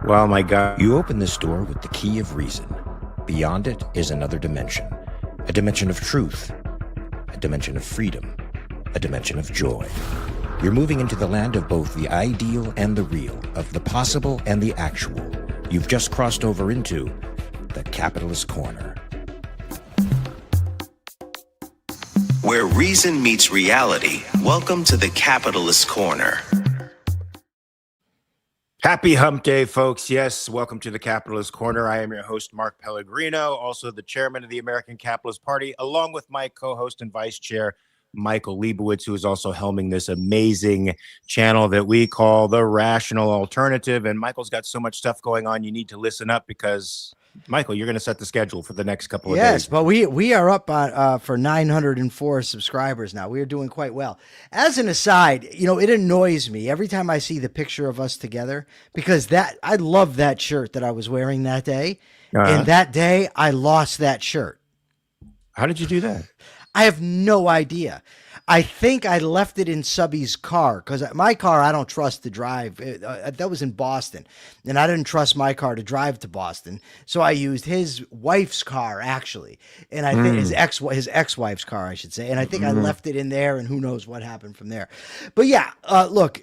Well, my God, you open this door with the key of reason. Beyond it is another dimension. A dimension of truth. A dimension of freedom. A dimension of joy. You're moving into the land of both the ideal and the real, of the possible and the actual. You've just crossed over into the Capitalist Corner. Where reason meets reality, welcome to the Capitalist Corner. Happy hump day, folks. Yes, welcome to the Capitalist Corner. I am your host, Mark Pellegrino, also the chairman of the American Capitalist Party, along with my co-host and vice chair, Michael Liebowitz, who is also helming this amazing channel that we call The Rational Alternative. And Michael's got so much stuff going on, you need to listen up because, Michael, you're going to set the schedule for the next couple of days. Yes, but we are up on, for 904 subscribers now. We are doing quite well. As an aside, you know, it annoys me every time I see the picture of us together because I love that shirt that I was wearing that day. And that day, I lost that shirt. How did you do that? I have no idea. I think I left it in Subby's car because my car I don't trust to drive. That was in Boston, and I didn't trust my car to drive to Boston, so I used his wife's car actually, and I think his ex-wife's car, I should say, and I think I left it in there, and who knows what happened from there. But yeah, look,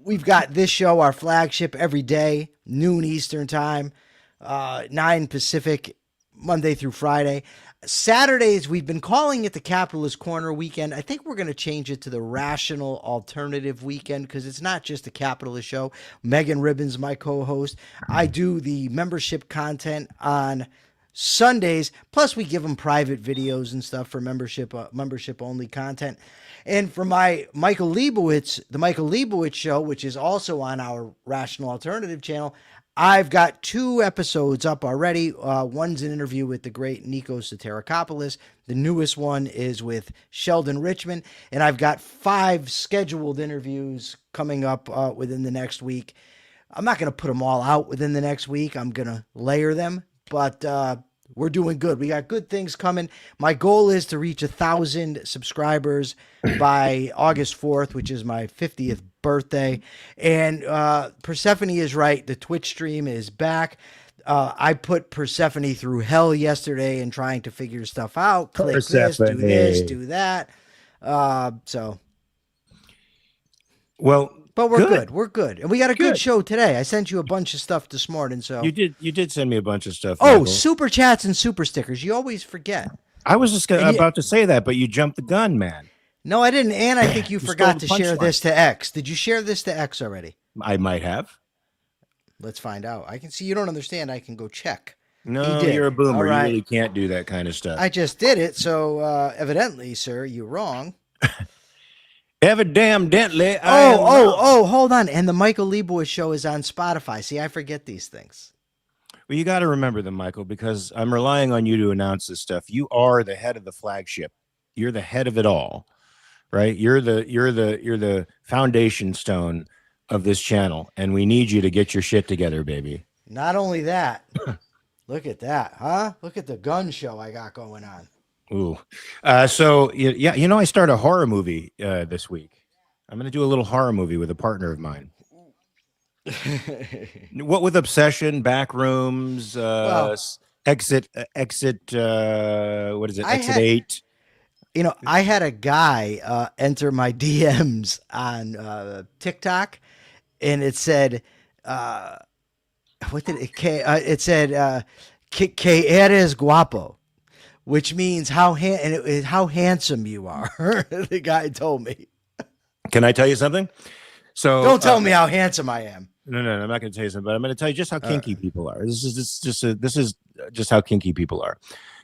we've got this show, our flagship, every day, noon Eastern time, 9 Pacific, Monday through Friday. Saturdays, we've been calling it the Capitalist Corner weekend. I think we're going to change it to the Rational Alternative weekend because it's not just a capitalist show. Megan Ribbon's my co-host. I do the membership content on Sundays. Plus, we give them private videos and stuff for membership-only content. And for my Michael Liebowitz, the Michael Liebowitz Show, which is also on our Rational Alternative channel, I've got 2 episodes up already. One's an interview with the great Nikos Soterakopoulos. The newest one is with Sheldon Richman. And I've got 5 scheduled interviews coming up within the next week. I'm not going to put them all out within the next week. I'm going to layer them. But we're doing good. We got good things coming. My goal is to reach 1,000 subscribers by August 4th, which is my 50th birthday. And Persephone is right. The Twitch stream is back. I put Persephone through hell yesterday and trying to figure stuff out. Click this, do this, do that. But we're good. We're good. And we got a good show today. I sent you a bunch of stuff this morning. So You did send me a bunch of stuff. Oh, Michael. super chats and super stickers. You always forget. I was just about to say that, but you jumped the gun, man. No, I didn't. And I think you forgot to share this to X. Did you share this to X already? I might have. Let's find out. I can see you don't understand. I can go check. No, you're a boomer. Right. You really can't do that kind of stuff. I just did it. So evidently, sir, you're wrong. Evidently. Hold on. And the Michael Liebowitz Show is on Spotify. See, I forget these things. Well, you got to remember them, Michael, because I'm relying on you to announce this stuff. You are the head of the flagship. You're the head of it all, right? You're the foundation stone of this channel, and we need you to get your shit together, baby. Not only that, look at that, huh? Look at the gun show I got going on. Ooh. So yeah, you know, I start a horror movie this week. I'm going to do a little horror movie with a partner of mine. What with Obsession, Backrooms, Exit, what is it? Exit 8. You know, I had a guy enter my DMs on TikTok, and it said, what did it said, que eres guapo, which means how handsome you are. The guy told me. Can I tell you something? So don't tell me how handsome I am. No, I'm not going to tell you something, but I'm going to tell you just how kinky people are. This is just how kinky people are.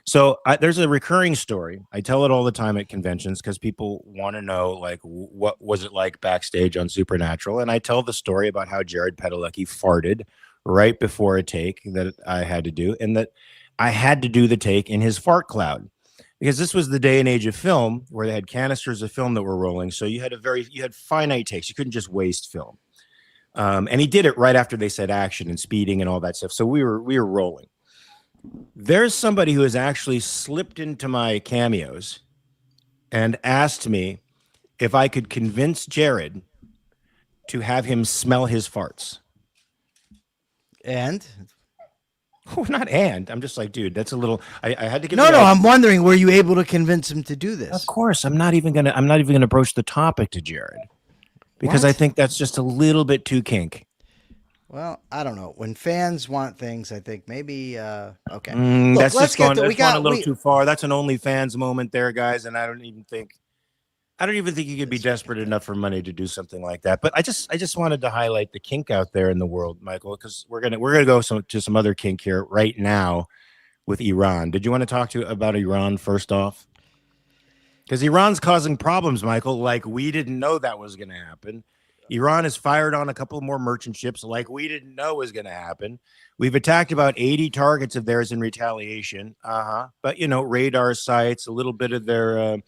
So there's a recurring story. I tell it all the time at conventions because people want to know, like, what was it like backstage on Supernatural? And I tell the story about how Jared Padalecki farted right before a take that I had to do, and that I had to do the take in his fart cloud because this was the day and age of film where they had canisters of film that were rolling. So you had finite takes. You couldn't just waste film. And he did it right after they said action and speeding and all that stuff. So we were rolling. There's somebody who has actually slipped into my cameos and asked me if I could convince Jared to have him smell his farts. And Oh, not and. I'm just like, dude, that's a little. I had to give. no, I'm wondering, were you able to convince him to do Of this? course, I'm not even gonna broach the topic to Jared because I What? think that's just a little bit too kink. Well, I don't know. When fans want things, I think maybe okay. Look, That's let's just get going. to That's we gone a got little we too far. That's an OnlyFans moment there, guys, and I don't even think you could be desperate enough for money to do something like that. But I just wanted to highlight the kink out there in the world, Michael, because we're gonna go to some other kink here right now with Iran. Did you want to talk about Iran first off? Because Iran's causing problems, Michael. Like we didn't know that was going to happen. Iran has fired on a couple more merchant ships, like we didn't know was going to happen. We've attacked about 80 targets of theirs in retaliation. But radar sites, a little bit of their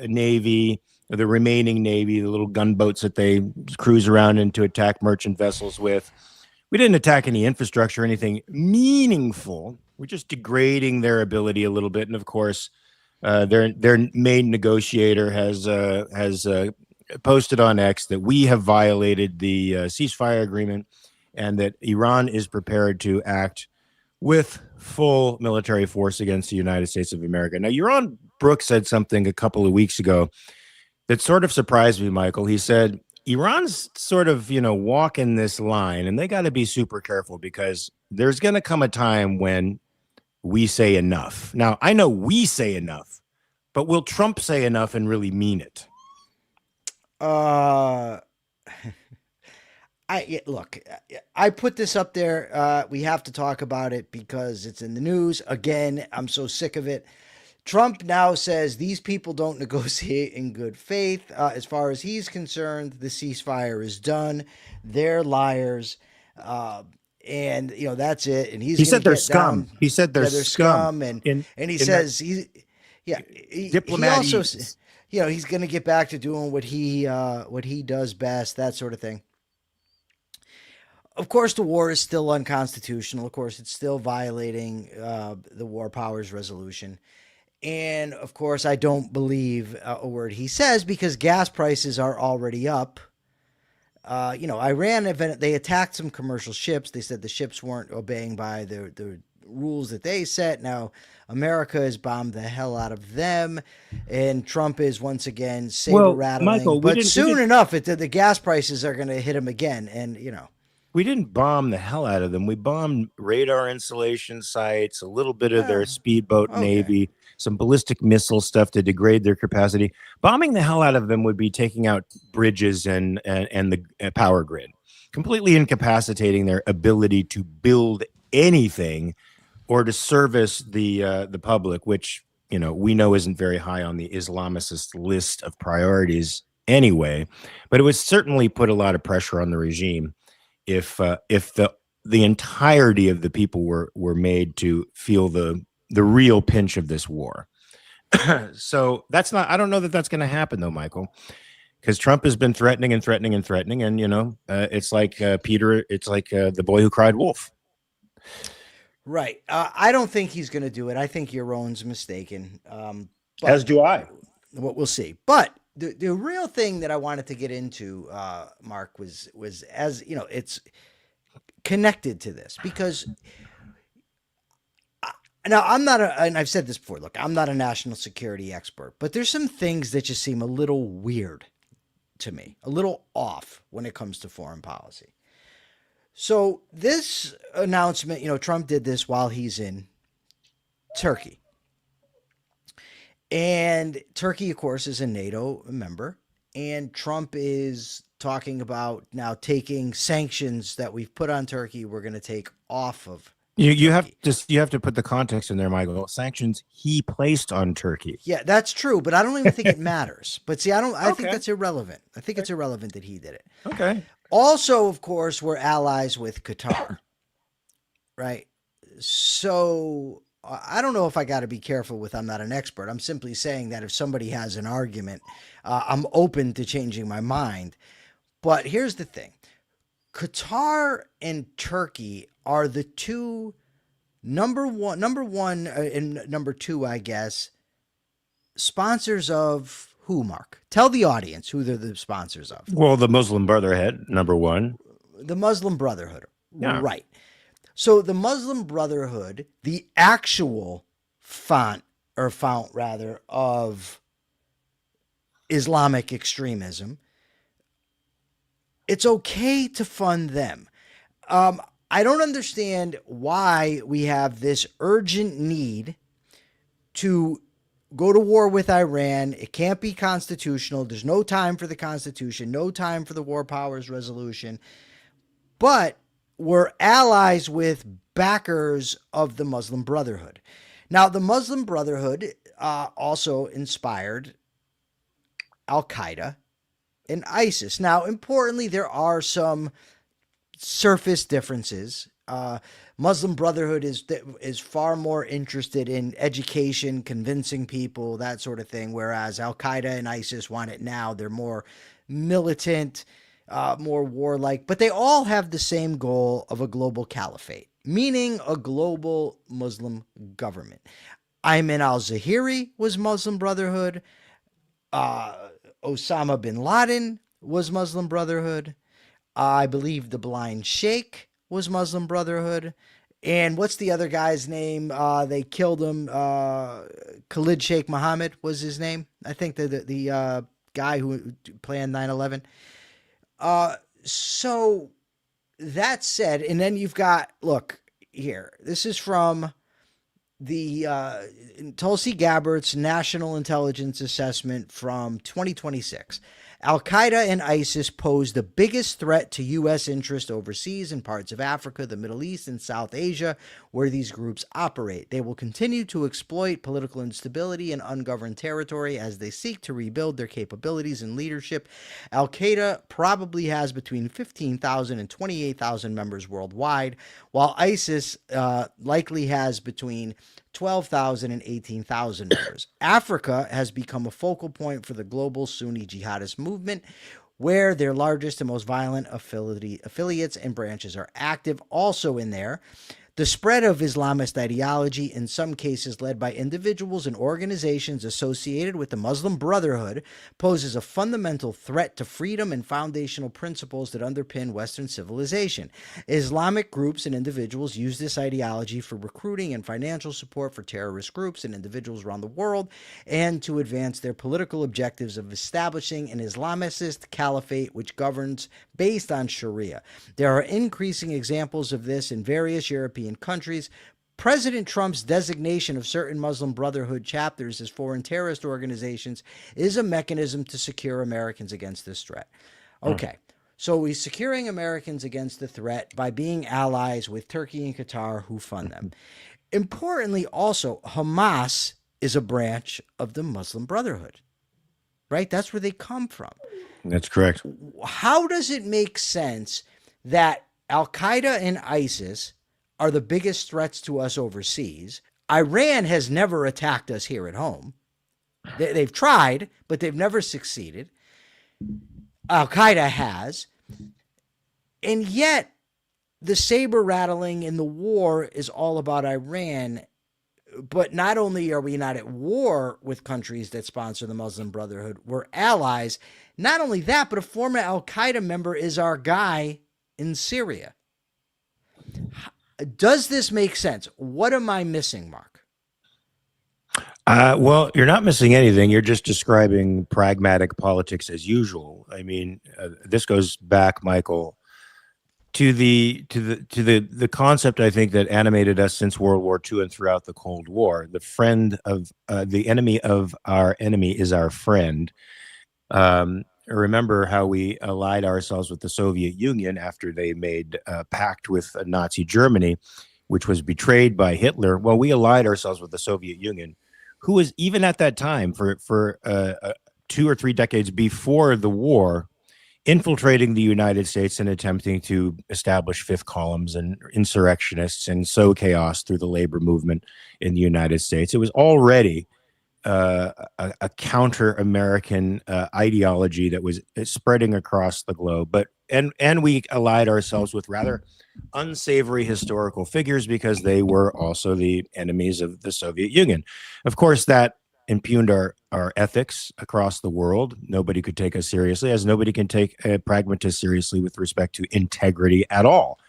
navy, the remaining navy, the little gunboats that they cruise around in to attack merchant vessels with. We didn't attack any infrastructure, anything meaningful. We're just degrading their ability a little bit, and of course, their main negotiator has posted on X that we have violated the ceasefire agreement, and that Iran is prepared to act with full military force against the United States of America. Now, Yaron Brooks said something a couple of weeks ago that sort of surprised me, Michael. He said Iran's sort of, walking this line, and they got to be super careful because there's going to come a time when we say enough. Now, I know we say enough, but will Trump say enough and really mean it? Look, I put this up there. We have to talk about it because it's in the news. Again, I'm so sick of it. Trump now says these people don't negotiate in good faith. As far as he's concerned, the ceasefire is done. They're liars. And that's it. And he said they're scum. He said they're scum. And he says he diplomatic. He also, he's going to get back to doing what he does best, that sort of thing. Of course, the war is still unconstitutional. Of course, it's still violating the War Powers Resolution. And of course, I don't believe a word he says because gas prices are already up. Iran, they attacked some commercial ships. They said the ships weren't obeying by the rules that they set. Now, America has bombed the hell out of them, and Trump is once again saber rattling. Michael, but soon enough, the gas prices are going to hit him again, and we didn't bomb the hell out of them. We bombed radar installation sites, a little bit of their speedboat navy, some ballistic missile stuff to degrade their capacity. Bombing the hell out of them would be taking out bridges and the power grid, completely incapacitating their ability to build anything or to service the public, which we know isn't very high on the Islamicist list of priorities anyway. But it would certainly put a lot of pressure on the regime if the entirety of the people were made to feel the real pinch of this war. So I don't know that that's going to happen though, Michael, because Trump has been threatening and threatening and threatening. And, it's like Peter, it's like the boy who cried wolf. Right. I don't think he's going to do it. I think Yaron's mistaken. As do I. We'll see. But the real thing that I wanted to get into, Mark, was as it's connected to this because now I'm not and I've said this before. Look, I'm not a national security expert, but there's some things that just seem a little weird to me, a little off when it comes to foreign policy. So this announcement, Trump did this while he's in Turkey. And Turkey, of course, is a NATO member. And Trump is talking about now taking sanctions that we've put on Turkey, we're going to take off of you have to put the context in there, Michael. Sanctions he placed on Turkey. Yeah, that's true, but I don't even think it matters. But see, I think that's irrelevant. I think it's irrelevant that he did it. Okay. Also, of course, we're allies with Qatar, right? So I don't know if I got to be careful with I'm not an expert. I'm simply saying that if somebody has an argument, I'm open to changing my mind. But here's the thing. Qatar and Turkey are the two number one and number two, I guess, sponsors of who, Mark? Tell the audience who they're the sponsors of. Well, the Muslim Brotherhood, number one. The Muslim Brotherhood. Yeah. Right. So the Muslim Brotherhood, the actual fount rather of Islamic extremism, it's okay to fund them. I don't understand why we have this urgent need to go to war with Iran. It can't be constitutional. There's no time for the Constitution, no time for the War Powers Resolution. But we're allies with backers of the Muslim Brotherhood. Now, the Muslim Brotherhood also inspired Al-Qaeda and ISIS. Now, importantly, there are some surface differences. Muslim Brotherhood is far more interested in education, convincing people, that sort of thing, whereas Al-Qaeda and ISIS want it now. They're more militant, more warlike, but they all have the same goal of a global caliphate, meaning a global Muslim government. Ayman al-Zawahiri was Muslim Brotherhood. Osama bin Laden was Muslim Brotherhood. I believe the Blind Sheikh was Muslim Brotherhood. And what's the other guy's name? They killed him. Khalid Sheikh Mohammed was his name. I think the guy who planned 9/11. So that said, and then you've got, look here, this is from the Tulsi Gabbard's National Intelligence Assessment from 2026. Al-Qaeda and ISIS pose the biggest threat to U.S. interest overseas in parts of Africa, the Middle East, and South Asia, where these groups operate. They will continue to exploit political instability in ungoverned territory as they seek to rebuild their capabilities and leadership. Al-Qaeda probably has between 15,000 and 28,000 members worldwide, while ISIS likely has between 12,000 and 18,000 members. Africa has become a focal point for the global Sunni jihadist movement, where their largest and most violent affiliates and branches are active. Also in there, the spread of Islamist ideology, in some cases led by individuals and organizations associated with the Muslim Brotherhood, poses a fundamental threat to freedom and foundational principles that underpin Western civilization. Islamic groups and individuals use this ideology for recruiting and financial support for terrorist groups and individuals around the world, and to advance their political objectives of establishing an Islamist caliphate which governs based on Sharia. There are increasing examples of this in various European countries. President Trump's designation of certain Muslim Brotherhood chapters as foreign terrorist organizations is a mechanism to secure Americans against this threat. Okay, so he's securing Americans against the threat by being allies with Turkey and Qatar, who fund them. Importantly, also, Hamas is a branch of the Muslim Brotherhood, right? That's where they come from. That's correct. How does it make sense that Al-Qaeda and ISIS are the biggest threats to us overseas? Iran has never attacked us here at home. They've tried, but they've never succeeded. Al-Qaeda has. And yet, the saber rattling in the war is all about Iran. But not only are we not at war with countries that sponsor the Muslim Brotherhood, we're allies. Not only that, but a former Al-Qaeda member is our guy in Syria. Does this make sense? What am I missing, Mark? Well, you're not missing anything. You're just describing pragmatic politics as usual. I mean, this goes back, Michael, to the concept, I think, that animated us since World War II and throughout the Cold War. The friend of the enemy of our enemy is our friend. Remember how we allied ourselves with the Soviet Union after they made a pact with Nazi Germany, which was betrayed by Hitler. Well, we allied ourselves with the Soviet Union, who was, even at that time, for 2 or 3 decades before the war, infiltrating the United States and attempting to establish fifth columns and insurrectionists and sow chaos through the labor movement in the United States. It was already a counter-American ideology that was spreading across the globe. But and we allied ourselves with rather unsavory historical figures because they were also the enemies of the Soviet Union. Of course, that impugned our ethics across the world. Nobody could take us seriously, as nobody can take a pragmatist seriously with respect to integrity at all.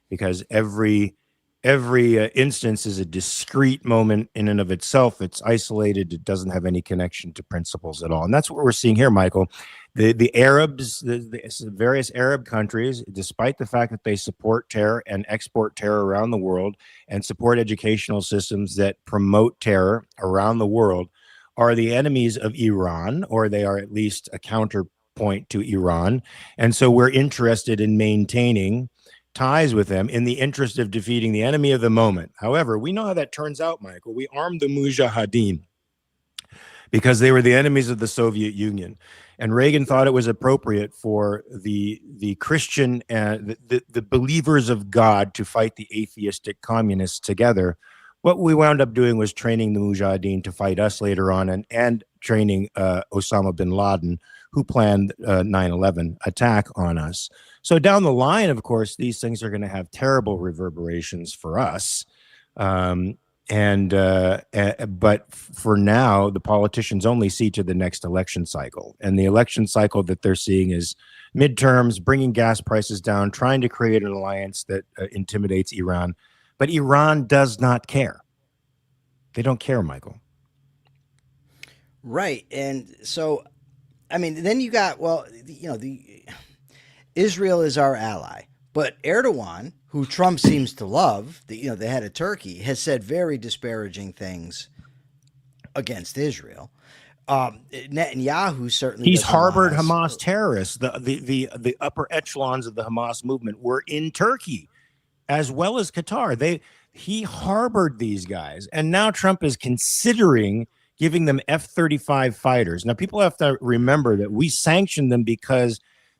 because every instance is a discrete moment in and of itself. It's isolated. It doesn't have any connection to principles at all. And that's what we're seeing here, Michael. The Arabs, the various Arab countries, despite the fact that they support terror and export terror around the world and support educational systems that promote terror around the world, are the enemies of Iran, or they are at least a counterpoint to Iran. And so we're interested in maintaining ties with them in the interest of defeating the enemy of the moment. However, we know how that turns out, Michael. We armed the Mujahideen because they were the enemies of the Soviet Union. And Reagan thought it was appropriate for the Christian and the believers of God to fight the atheistic communists together. What we wound up doing was training the Mujahideen to fight us later on, and training Osama bin Laden, who planned 9/11 attack on us. So down the line, of course, these things are going to have terrible reverberations for us. But for now, the politicians only see to the next election cycle. And the election cycle that they're seeing is midterms, bringing gas prices down, trying to create an alliance that intimidates Iran. But Iran does not care. They don't care, Michael. Right. And so, I mean, then you got, well, Israel is our ally, but Erdogan, who Trump seems to love, the head of Turkey, has said very disparaging things against Israel. Netanyahu certainly he's harbored Hamas terrorists. The upper echelons of the Hamas movement were in Turkey, as well as Qatar. He harbored these guys, and now Trump is considering giving them F-35 fighters. Now, people have to remember that we sanctioned them because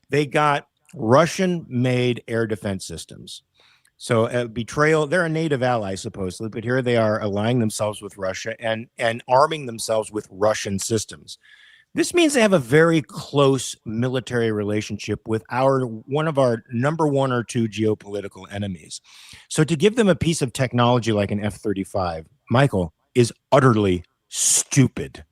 they got Russian-made air defense systems. So betrayal, they're a NATO ally, supposedly, but here they are allying themselves with Russia and arming themselves with Russian systems. This means they have a very close military relationship with one of our number one or two geopolitical enemies. So to give them a piece of technology like an F-35, Michael, is utterly stupid.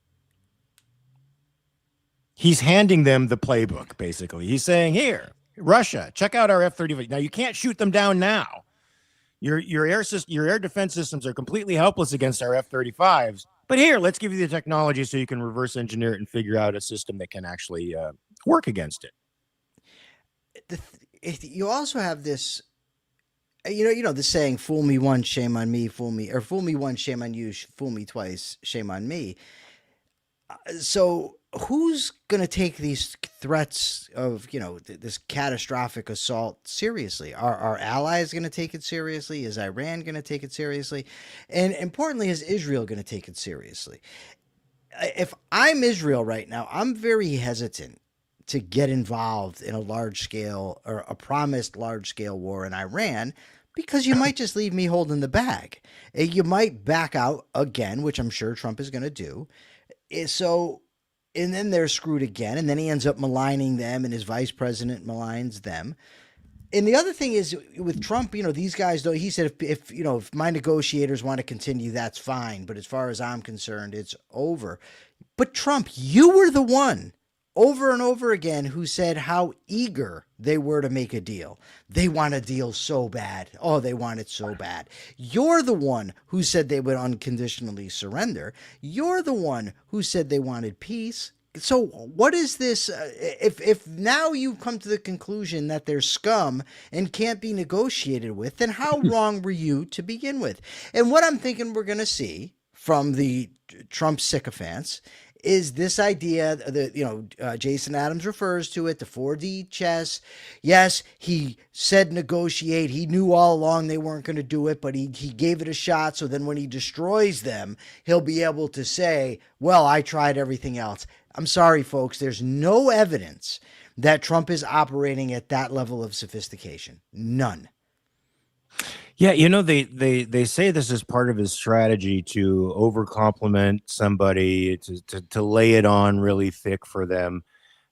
He's handing them the playbook, basically. He's saying, here, Russia, check out our F-35. Now, you can't shoot them down now. Your air defense systems are completely helpless against our F-35s. But here, let's give you the technology so you can reverse engineer it and figure out a system that can actually work against it. You also have this, the saying, fool me once, shame on me, fool me once, shame on you, fool me twice, shame on me. So who's going to take these threats of, this catastrophic assault seriously? Are our allies going to take it seriously? Is Iran going to take it seriously? And importantly, is Israel going to take it seriously? If I'm Israel right now, I'm very hesitant to get involved in a large-scale or a promised large-scale war in Iran, because you might just leave me holding the bag. You might back out again, which I'm sure Trump is going to do. So, and then they're screwed again, and then he ends up maligning them, and his vice president maligns them. And the other thing is with Trump, these guys don't. He said, if my negotiators want to continue, that's fine. But as far as I'm concerned, it's over. But Trump, you were the one over and over again who said how eager they were to make a deal. They want a deal so bad. Oh, they want it so bad. You're the one who said they would unconditionally surrender. You're the one who said they wanted peace. So what is this? If now you've come to the conclusion that they're scum and can't be negotiated with, then how wrong were you to begin with? And what I'm thinking we're going to see from the Trump sycophants is this idea that, Jason Adams refers to it, the 4D chess. Yes, he said negotiate. He knew all along they weren't going to do it, but he gave it a shot. So then when he destroys them, he'll be able to say, well, I tried everything else. I'm sorry, folks. There's no evidence that Trump is operating at that level of sophistication. None. Yeah, they say this is part of his strategy to overcompliment somebody, to lay it on really thick for them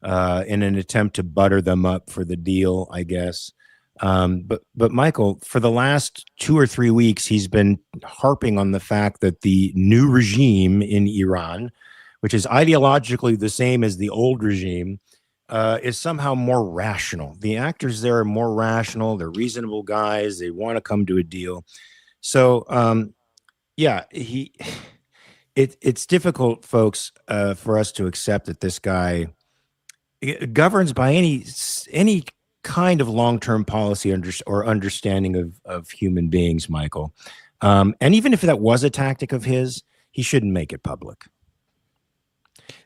in an attempt to butter them up for the deal, I guess. But Michael, for the last 2 or 3 weeks, he's been harping on the fact that the new regime in Iran, which is ideologically the same as the old regime, is somehow more rational. The actors there are more rational. They're reasonable guys. They want to come to a deal. So, yeah, it's difficult, folks, for us to accept that this guy governs by any kind of long-term policy or understanding of human beings, Michael. And even if that was a tactic of his, he shouldn't make it public.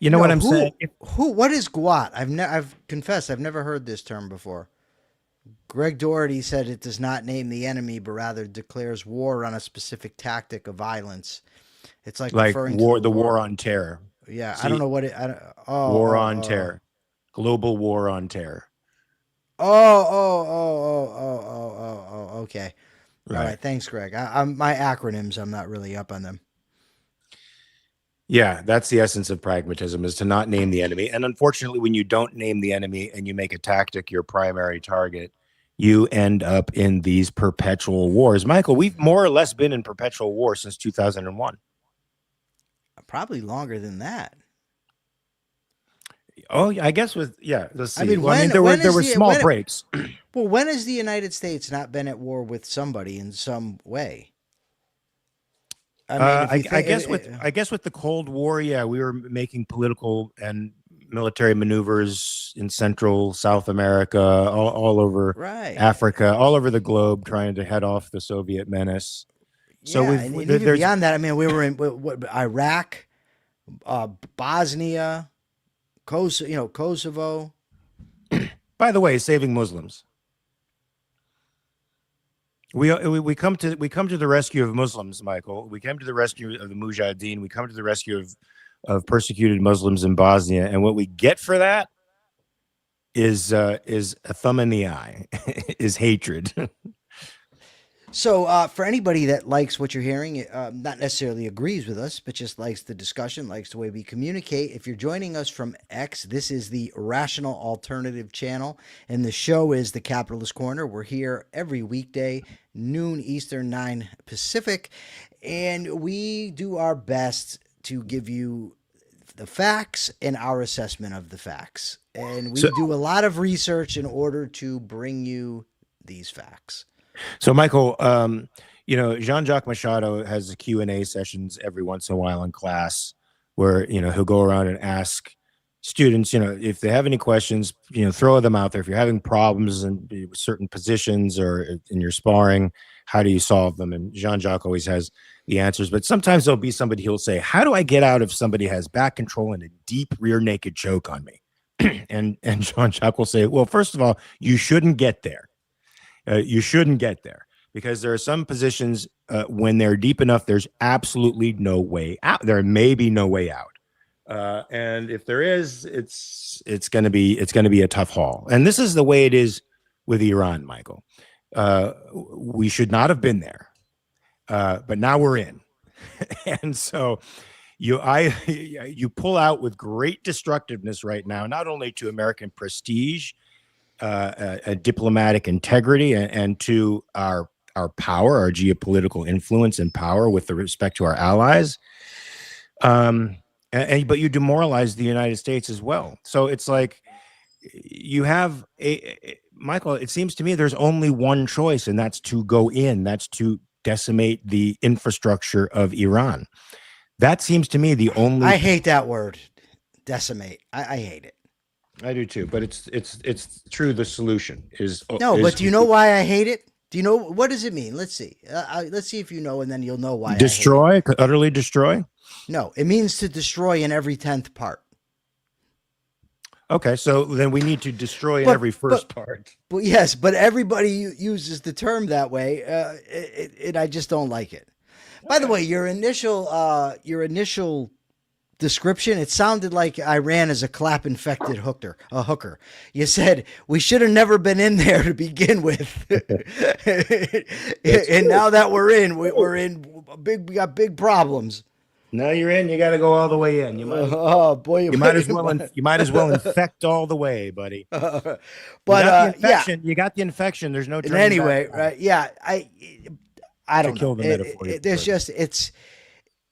You know what I'm saying? What is GWOT? I've confessed I've never heard this term before. Greg Doherty said it does not name the enemy, but rather declares war on a specific tactic of violence. It's like referring war, to the war on terror. Yeah, See, I don't know what it. War on terror, global war on terror. Okay. Right. All right. Thanks, Greg. I'm my acronyms. I'm not really up on them. Yeah, that's the essence of pragmatism, is to not name the enemy. And unfortunately, when you don't name the enemy and you make a tactic your primary target, you end up in these perpetual wars. Michael, we've more or less been in perpetual war since 2001. Probably longer than that. Oh, I guess let's see. I mean, there were small breaks. Well, when has the United States not been at war with somebody in some way? I guess with the Cold War, yeah, we were making political and military maneuvers in Central South America, all over Africa, all over the globe, trying to head off the Soviet menace. So even beyond that, I mean, we were in Iraq, Bosnia, Kosovo. By the way, saving Muslims. We come to the rescue of Muslims, Michael. We came to the rescue of the Mujahideen. We come to the rescue of persecuted Muslims in Bosnia, and what we get for that is a thumb in the eye, is hatred. So for anybody that likes what you're hearing, not necessarily agrees with us, but just likes the discussion, likes the way we communicate, if you're joining us from X, this is the Rational Alternative channel, and the show is The Capitalist Corner. We're here every weekday, noon Eastern, 9 Pacific, and we do our best to give you the facts and our assessment of the facts. And we do a lot of research in order to bring you these facts. So, Michael, Jean-Jacques Machado has Q&A sessions every once in a while in class where, he'll go around and ask students, if they have any questions, throw them out there. If you're having problems in certain positions or in your sparring, how do you solve them? And Jean-Jacques always has the answers. But sometimes there'll be somebody who'll say, how do I get out if somebody has back control and a deep rear naked choke on me? and Jean-Jacques will say, well, first of all, you shouldn't get there. You shouldn't get there, because there are some positions when they're deep enough, there's absolutely no way out. There may be no way out. And if there is, it's going to be a tough haul. And this is the way it is with Iran, Michael. We should not have been there, but now we're in. And so you pull out with great destructiveness right now, not only to American prestige, a diplomatic integrity, and to our power, our geopolitical influence and power with respect to our allies. But you demoralize the United States as well. So it's like you have Michael, it seems to me there's only one choice, and that's to go in. That's to decimate the infrastructure of Iran. That seems to me the only. I hate that word, decimate. I hate it. I do too, but it's true. The solution is but do you know why I hate it? Do you know what does it mean? Let's see. Let's see if you know, and then you'll know why. Destroy, I hate it. Utterly destroy. No, it means to destroy in every 10th part. Okay, so then we need to destroy in every first part. But yes, but everybody uses the term that way, and I just don't like it. By the way, your initial description, it sounded like I ran as a clap-infected hooker. You said we should have never been in there to begin with, and now that we're in, we got big problems. Now you're in. You got to go all the way in. You might, you might as well infect all the way, buddy. But you got the infection. There's no. Anyway, back. Right? Yeah, I don't know. Kill the metaphor. There's just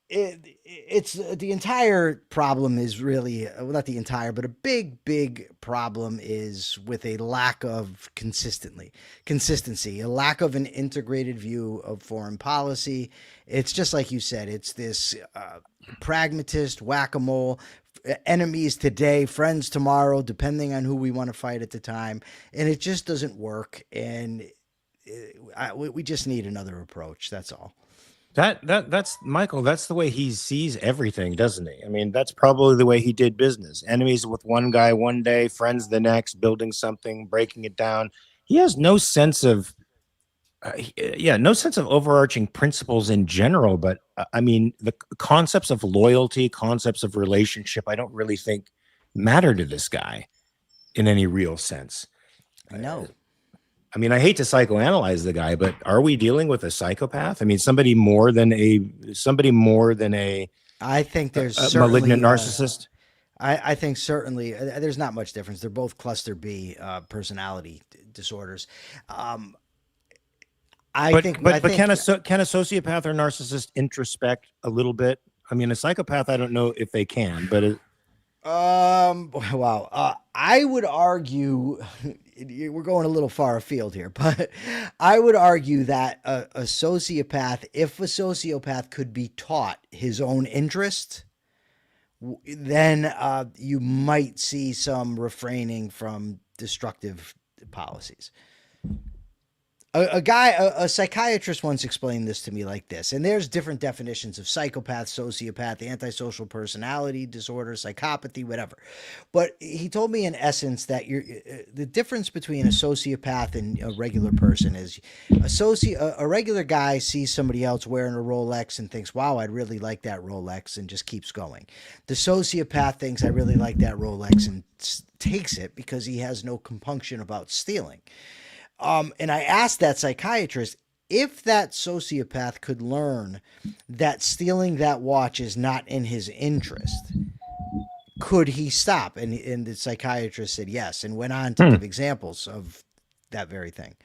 it's the entire problem is really well, not the entire, but a big problem is with a lack of consistency, a lack of an integrated view of foreign policy. It's just like you said, it's this pragmatist whack-a-mole, enemies today, friends tomorrow, depending on who we want to fight at the time, and it just doesn't work. And we just need another approach. That's all. That's Michael. That's the way he sees everything, doesn't he? I mean, that's probably the way he did business. Enemies with one guy one day, friends the next, building something, breaking it down. He has no sense of, no sense of overarching principles in general. But I mean, the concepts of loyalty, concepts of relationship, I don't really think matter to this guy in any real sense. No. I mean, I hate to psychoanalyze the guy, but are we dealing with a psychopath? I mean, somebody more than a. I think there's a malignant narcissist. I think certainly there's not much difference. They're both cluster B personality disorders. Can a sociopath or narcissist introspect a little bit? I mean, a psychopath, I don't know if they can, but wow. I would argue we're going a little far afield here, but I would argue that a sociopath, if a sociopath could be taught his own interest, then you might see some refraining from destructive policies. A psychiatrist once explained this to me like this, and there's different definitions of psychopath, sociopath, antisocial personality disorder, psychopathy, whatever. But he told me in essence that the difference between a sociopath and a regular person is a regular guy sees somebody else wearing a Rolex and thinks, wow, I'd really like that Rolex, and just keeps going. The sociopath thinks, I really like that Rolex, and takes it because he has no compunction about stealing. And I asked that psychiatrist if that sociopath could learn that stealing that watch is not in his interest, could he stop? And the psychiatrist said yes, and went on to give examples of that very thing.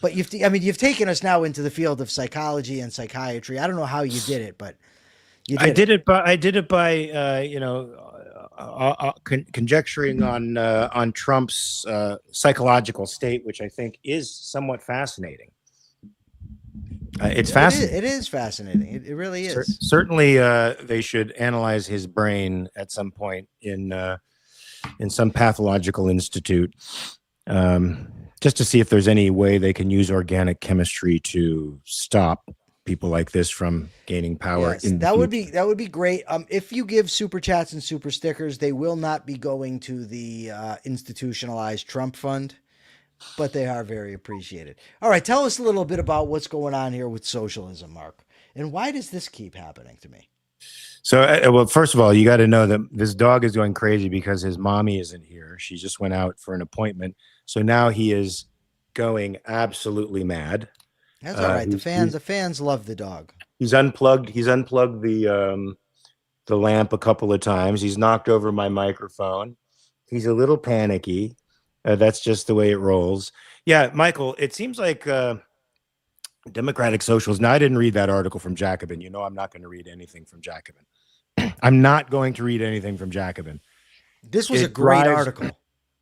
But you've taken us now into the field of psychology and psychiatry. I don't know how you did it, but you did. I did it by conjecturing on Trump's psychological state, which I think is somewhat fascinating. It's fascinating. It is fascinating. It really is. Certainly, they should analyze his brain at some point in some pathological institute, just to see if there's any way they can use organic chemistry to stop people like this from gaining power. Yes, that would be great. If you give super chats and super stickers, they will not be going to the institutionalized Trump fund, but they are very appreciated. All right, tell us a little bit about what's going on here with socialism, Mark, and why does this keep happening to me? So, well, first of all, you got to know that this dog is going crazy because his mommy isn't here. She just went out for an appointment, so now he is going absolutely mad. That's all right. The fans love the dog. He's unplugged the lamp a couple of times. He's knocked over my microphone. He's a little panicky. That's just the way it rolls. Yeah, Michael, it seems like Democratic Socialists. Now, I didn't read that article from Jacobin. You know, I'm not going to read anything from Jacobin. I'm not going to read anything from Jacobin. This was a great article.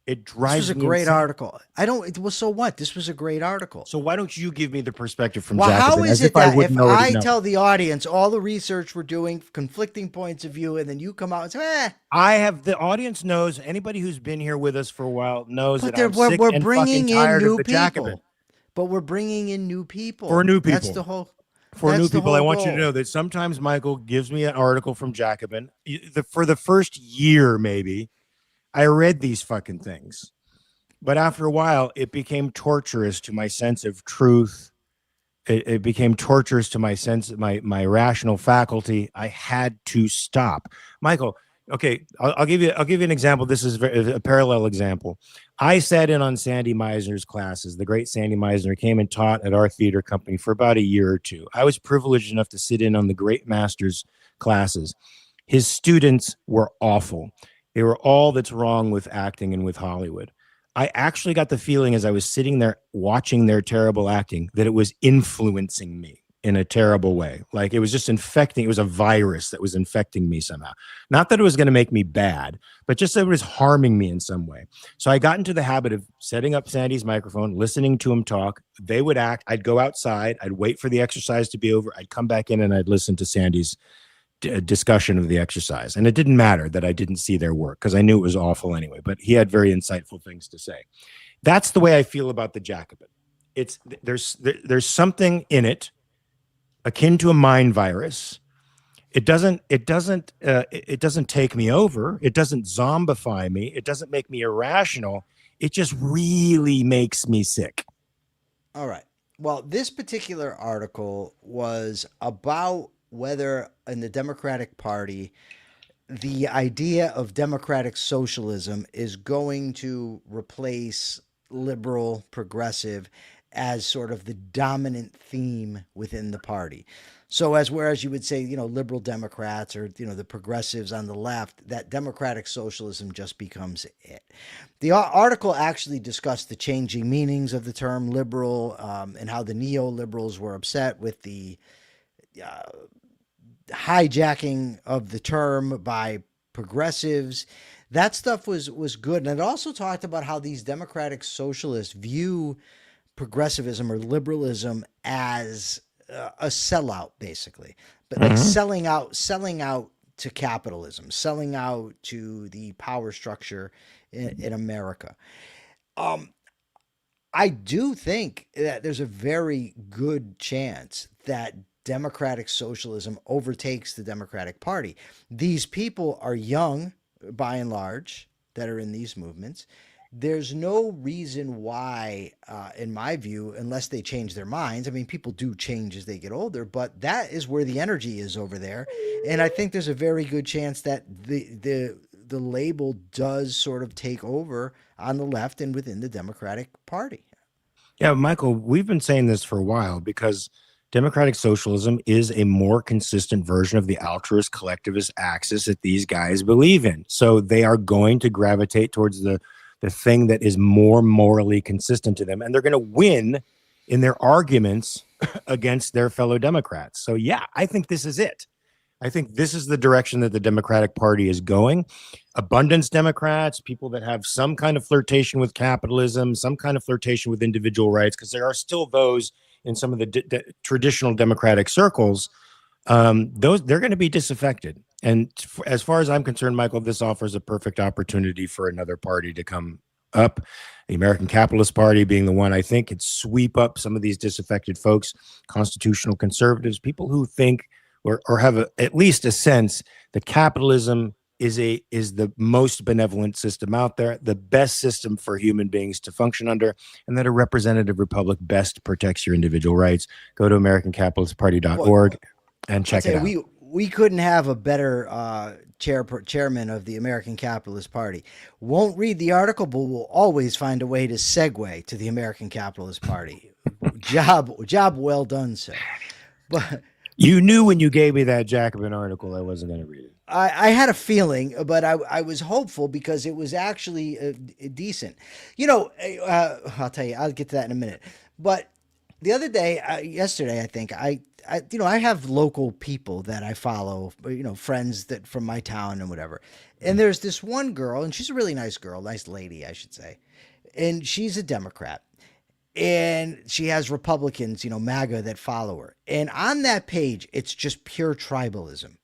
It drives me insane. This was a great article. Well, so what? This was a great article. So why don't you give me the perspective from Jacobin? Well, how is it that if I tell the audience all the research we're doing, conflicting points of view, and then you come out and say, the audience knows, anybody who's been here with us for a while knows that I'm we're sick and bringing fucking tired in of the Jacobin. But we're bringing in new people. For new people. That's the whole... For new people, I want you to know that sometimes Michael gives me an article from Jacobin. For the first year, maybe, I read these fucking things. But after a while, it became torturous to my sense of truth. It became torturous to my sense of my rational faculty. I had to stop. Michael, okay, I'll give you an example. This is a parallel example. I sat in on Sandy Meisner's classes. The great Sandy Meisner came and taught at our theater company for about a year or two. I was privileged enough to sit in on the great master's classes. His students were awful. They were all that's wrong with acting and with Hollywood. I actually got the feeling as I was sitting there watching their terrible acting that it was influencing me in a terrible way. Like it was just infecting. It was a virus that was infecting me somehow. Not that it was going to make me bad, but just that it was harming me in some way. So I got into the habit of setting up Sandy's microphone, listening to him talk. They would act. I'd go outside. I'd wait for the exercise to be over. I'd come back in and I'd listen to Sandy's discussion of the exercise. And it didn't matter that I didn't see their work because I knew it was awful anyway, but he had very insightful things to say. That's the way I feel about the Jacobin. There's something in it akin to a mind virus. It doesn't take me over. It doesn't zombify me. It doesn't make me irrational. It just really makes me sick. All right. Well, this particular article was about whether in the Democratic Party, the idea of democratic socialism is going to replace liberal progressive as sort of the dominant theme within the party. So whereas you would say, liberal Democrats or, the progressives on the left, that democratic socialism just becomes it. The article actually discussed the changing meanings of the term liberal and how the neoliberals were upset with the hijacking of the term by progressives. That stuff was good. And it also talked about how these democratic socialists view progressivism or liberalism as a sellout, basically, but like selling out to capitalism, selling out to the power structure in America. I do think that there's a very good chance that democratic socialism overtakes the Democratic Party. These people are young, by and large, that are in these movements. There's no reason why, in my view, unless they change their minds. I mean, people do change as they get older, but that is where the energy is over there. And I think there's a very good chance that the label does sort of take over on the left and within the Democratic Party. Yeah, Michael, we've been saying this for a while because democratic socialism is a more consistent version of the altruist collectivist axis that these guys believe in. So they are going to gravitate towards the thing that is more morally consistent to them. And they're going to win in their arguments against their fellow Democrats. So, yeah, I think this is it. I think this is the direction that the Democratic Party is going. Abundance Democrats, people that have some kind of flirtation with capitalism, some kind of flirtation with individual rights, because there are still those in some of the traditional Democratic circles, those they're going to be disaffected. And as far as I'm concerned, Michael, this offers a perfect opportunity for another party to come up. The American Capitalist Party being the one I think could sweep up some of these disaffected folks, constitutional conservatives, people who think or have at least a sense that capitalism is the most benevolent system out there, the best system for human beings to function under, and that a representative republic best protects your individual rights. Go to AmericanCapitalistParty.org and check it out. We couldn't have a better chairman of the American Capitalist Party. Won't read the article, but will always find a way to segue to the American Capitalist Party. Job well done, sir. But you knew when you gave me that Jacobin article I wasn't going to read it. I had a feeling, but I was hopeful because it was actually decent. I'll tell you, I'll get to that in a minute. But the other day, yesterday, I think I have local people that I follow, friends that from my town and whatever. And there's this one girl, and she's a really nice girl, nice lady, I should say. And she's a Democrat. And she has Republicans, MAGA that follow her. And on that page, it's just pure tribalism.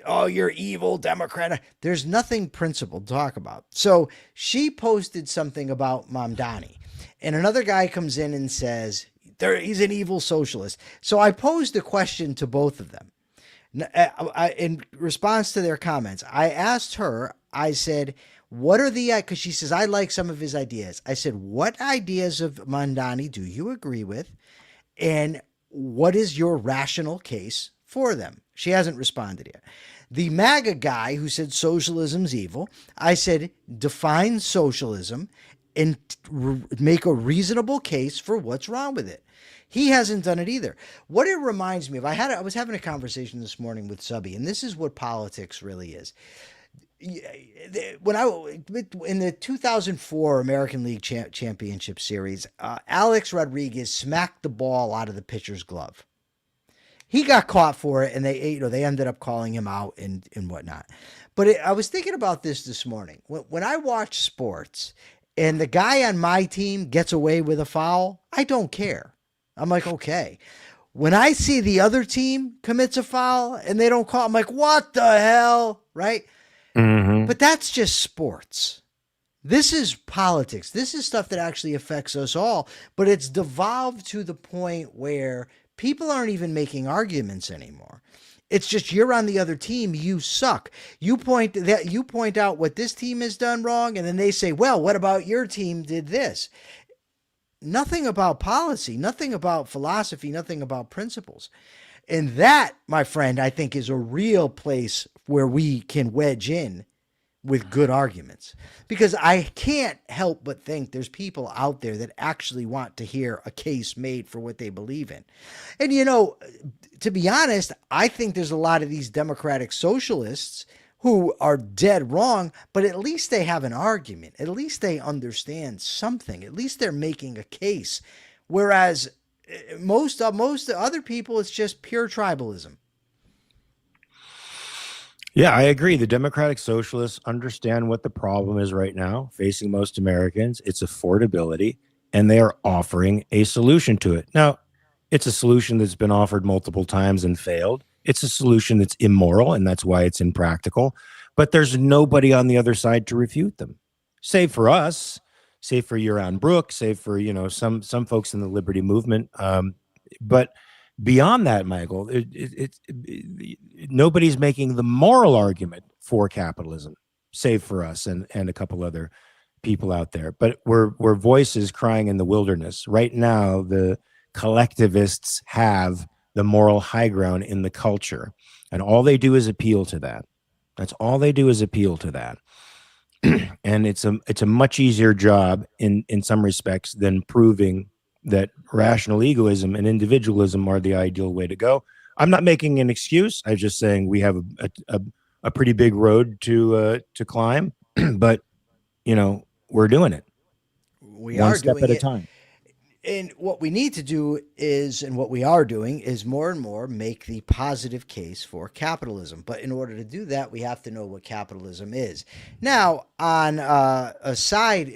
Oh, you're evil, Democrat. There's nothing principled to talk about. So she posted something about Mamdani. And another guy comes in and says, he's an evil socialist. So I posed a question to both of them. In response to their comments, I asked her, I said, what are because she says, I like some of his ideas. I said, what ideas of Mamdani do you agree with? And what is your rational case for them? She hasn't responded yet. The MAGA guy who said socialism's evil, I said, define socialism and make a reasonable case for what's wrong with it. He hasn't done it either. What it reminds me of, I was having a conversation this morning with Subby, and this is what politics really is. When in the 2004 American League Championship Series, Alex Rodriguez smacked the ball out of the pitcher's glove. he got caught for it, and they ended up calling him out and whatnot. But I was thinking about this morning when I watch sports, and the guy on my team gets away with a foul. I don't care. I'm like, okay. When I see the other team commits a foul and they don't call, I'm like, what the hell, right? Mm-hmm. But that's just sports. This is politics. This is stuff that actually affects us all, but it's devolved to the point where people aren't even making arguments anymore. It's just, you're on the other team, you suck. You point out what this team has done wrong, and then they say, well, what about your team did this? Nothing about policy, nothing about philosophy, nothing about principles. And that, my friend, I think is a real place where we can wedge in with good arguments, because I can't help but think there's people out there that actually want to hear a case made for what they believe in. And, to be honest, I think there's a lot of these Democratic Socialists who are dead wrong, but at least they have an argument. At least they understand something. At least they're making a case. Whereas most other people, it's just pure tribalism. Yeah, I agree. The Democratic Socialists understand what the problem is right now facing most Americans. It's affordability, and they are offering a solution to it. Now, it's a solution that's been offered multiple times and failed. It's a solution that's immoral, and that's why it's impractical. But there's nobody on the other side to refute them, save for us, save for Yaron Brook, save for some folks in the liberty movement. But beyond that, Michael, nobody's making the moral argument for capitalism, save for us and a couple other people out there. But we're voices crying in the wilderness. Right now, the collectivists have the moral high ground in the culture, and all they do is appeal to that. That's all they do is appeal to that. And it's a much easier job in some respects than proving that rational egoism and individualism are the ideal way to go. I'm not making an excuse. I'm just saying we have a pretty big road to climb, but we're doing it. We one are step doing at a it. time. And what we need to do is, and what we are doing is more and more make the positive case for capitalism. But in order to do that, we have to know what capitalism is. Now, on an aside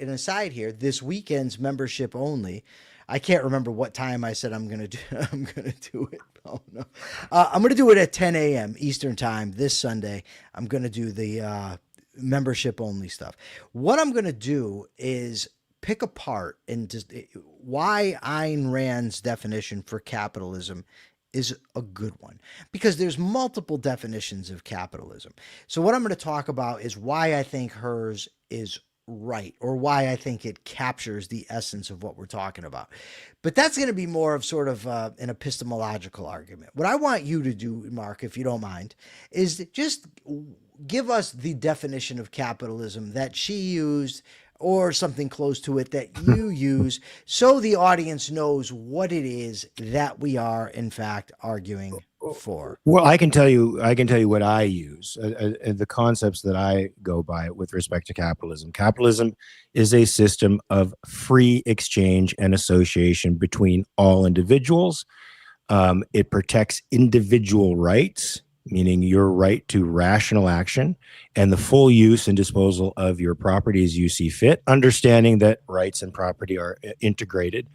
here, this weekend's membership only. I can't remember what time I said I'm gonna do it. Oh no, I'm gonna do it at 10 a.m. Eastern time this Sunday. I'm gonna do the membership only stuff. What I'm gonna do is pick apart and just why Ayn Rand's definition for capitalism is a good one, because there's multiple definitions of capitalism. So what I'm going to talk about is why I think hers is right, or why I think it captures the essence of what we're talking about. But that's going to be more of sort of an epistemological argument. What I want you to do, Mark, if you don't mind, is just give us the definition of capitalism that she used, or something close to it that you use, so the audience knows what it is that we are in fact arguing for. Well, I can tell you what I use, the concepts that I go by with respect to capitalism. Capitalism is a system of free exchange and association between all individuals. It protects individual rights, meaning your right to rational action and the full use and disposal of your property as you see fit, understanding that rights and property are integrated,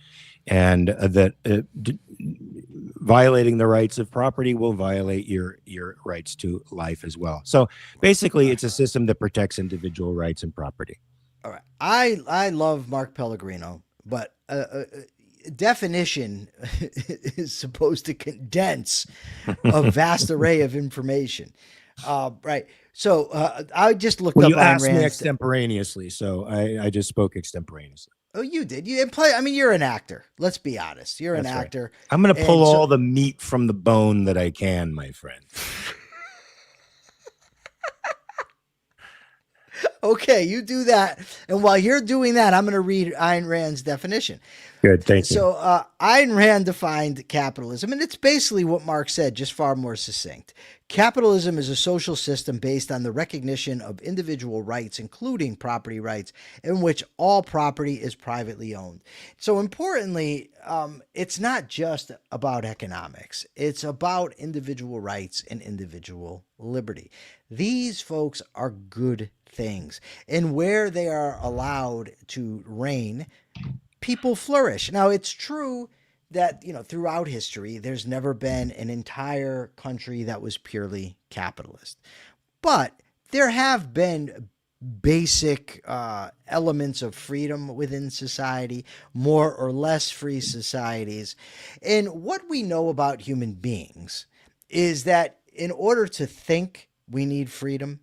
and that violating the rights of property will violate your rights to life as well. So basically, it's a system that protects individual rights and property. All right. I love Mark Pellegrino, but definition is supposed to condense a vast array of information. Right. So I just looked up. You asked me Rand's extemporaneously, so I just spoke extemporaneously. Oh, you did. You play. I mean, you're an actor. Let's be honest. You're an actor. Right. I'm going to pull all the meat from the bone that I can, my friend. Okay, you do that. And while you're doing that, I'm going to read Ayn Rand's definition. Good, thank you. So Ayn Rand defined capitalism, and it's basically what Marx said, just far more succinct. Capitalism is a social system based on the recognition of individual rights, including property rights, in which all property is privately owned. So importantly, it's not just about economics. It's about individual rights and individual liberty. These folks are good things. And where they are allowed to reign, people flourish. Now, it's true that, throughout history, there's never been an entire country that was purely capitalist. But there have been basic elements of freedom within society, more or less free societies. And what we know about human beings is that in order to think, we need freedom.